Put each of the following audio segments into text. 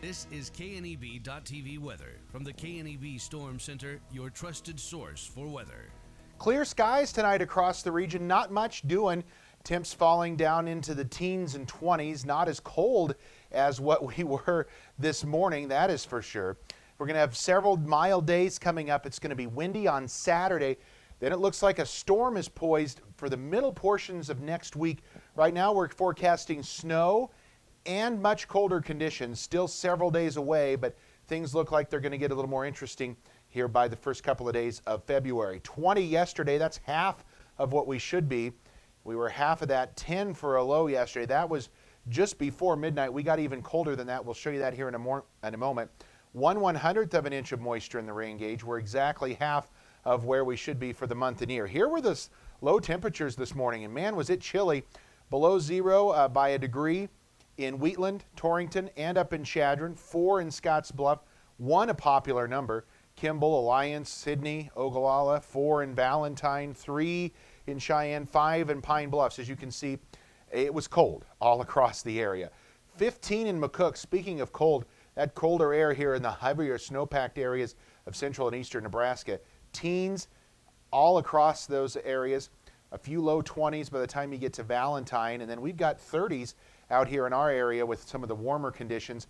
This is KNEB.TV weather from the KNEB Storm Center, your trusted source for weather. Clear skies tonight across the region. Not much doing. Temps falling down into the teens and 20s. Not as cold as what we were this morning, that is for sure. We're going to have several mild days coming up. It's going to be windy on Saturday. Then it looks like a storm is poised for the middle portions of next week. Right now we're forecasting snow and much colder conditions. Still several days away, but things look like they're going to get a little more interesting here by the first couple of days of February. 20 yesterday, that's half of what we should be. We were half of that. 10 for a low yesterday. That was just before midnight. We got even colder than that. We'll show you that here in a moment. 1/100th of an inch of moisture in the rain gauge. We're exactly half of where we should be for the month and year. Here were the low temperatures this morning, and man, was it chilly. Below zero by a degree in Wheatland, Torrington, and up in Chadron. 4 in Scottsbluff. 1 a popular number. Kimball, Alliance, Sidney, Ogallala. 4 in Valentine. 3 in Cheyenne. 5 in Pine Bluffs. As you can see, it was cold all across the area. 15 in McCook. Speaking of cold, that colder air here in the heavier snow-packed areas of central and eastern Nebraska. Teens all across those areas. A few low 20s by the time you get to Valentine, and then we've got 30s out here in our area with some of the warmer conditions.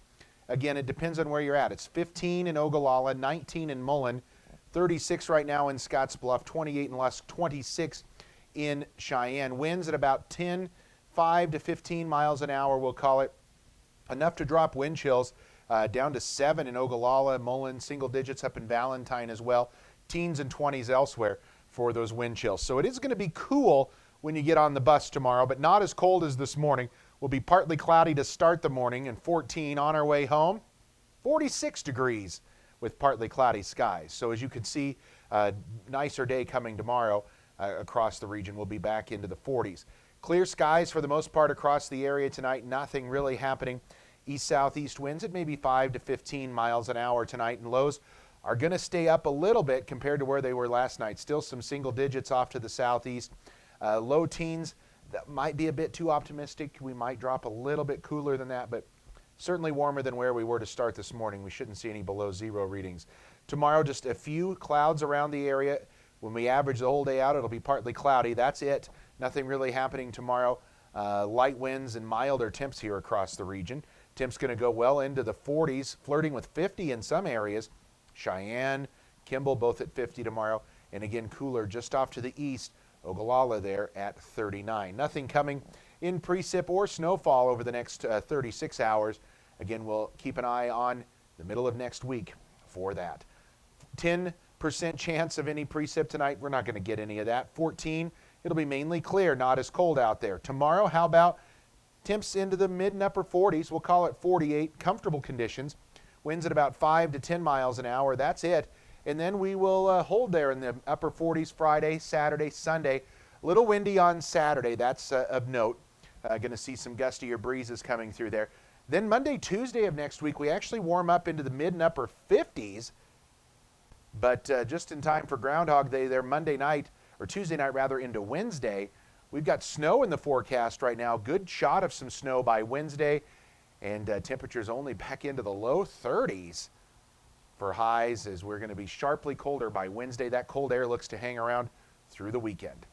Again, it depends on where you're at. It's 15 in Ogallala, 19 in Mullen, 36 right now in Scottsbluff, 28 in Lusk, 26 in Cheyenne. Winds at about 5 to 15 miles an hour, we'll call it. Enough to drop wind chills down to 7 in Ogallala, Mullen, single digits up in Valentine as well. Teens and 20s elsewhere for those wind chills. So it is going to be cool when you get on the bus tomorrow, but not as cold as this morning. We'll be partly cloudy to start the morning and 14 on our way home. 46 degrees with partly cloudy skies. So as you can see, nicer day coming tomorrow across the region. We'll be back into the 40s. Clear skies for the most part across the area tonight. Nothing really happening. East-southeast winds at maybe 5 to 15 miles an hour tonight, and lows are going to stay up a little bit compared to where they were last night. Still some single digits off to the southeast. Low teens, that might be a bit too optimistic. We might drop a little bit cooler than that, but certainly warmer than where we were to start this morning. We shouldn't see any below zero readings. Tomorrow, just a few clouds around the area. When we average the whole day out, it'll be partly cloudy. That's it. Nothing really happening tomorrow. Light winds and milder temps here across the region. Temps going to go well into the 40s, flirting with 50 in some areas. Cheyenne, Kimball, both at 50 tomorrow. And again, cooler just off to the east. Ogallala there at 39. Nothing coming in precip or snowfall over the next 36 hours. Again, we'll keep an eye on the middle of next week for that. 10% chance of any precip tonight. We're not going to get any of that. 14, it'll be mainly clear, not as cold out there. Tomorrow, how about temps into the mid and upper 40s? We'll call it 48. Comfortable conditions. Winds at about 5 to 10 miles an hour. That's it. And then we will hold there in the upper 40s Friday, Saturday, Sunday. A little windy on Saturday. That's of note. Going to see some gustier breezes coming through there. Then Monday, Tuesday of next week, we actually warm up into the mid and upper 50s. But just in time for Groundhog Day there Monday night, or Tuesday night rather, into Wednesday. We've got snow in the forecast right now. Good shot of some snow by Wednesday. And temperatures only back into the low 30s. For highs, as we're going to be sharply colder by Wednesday. That cold air looks to hang around through the weekend.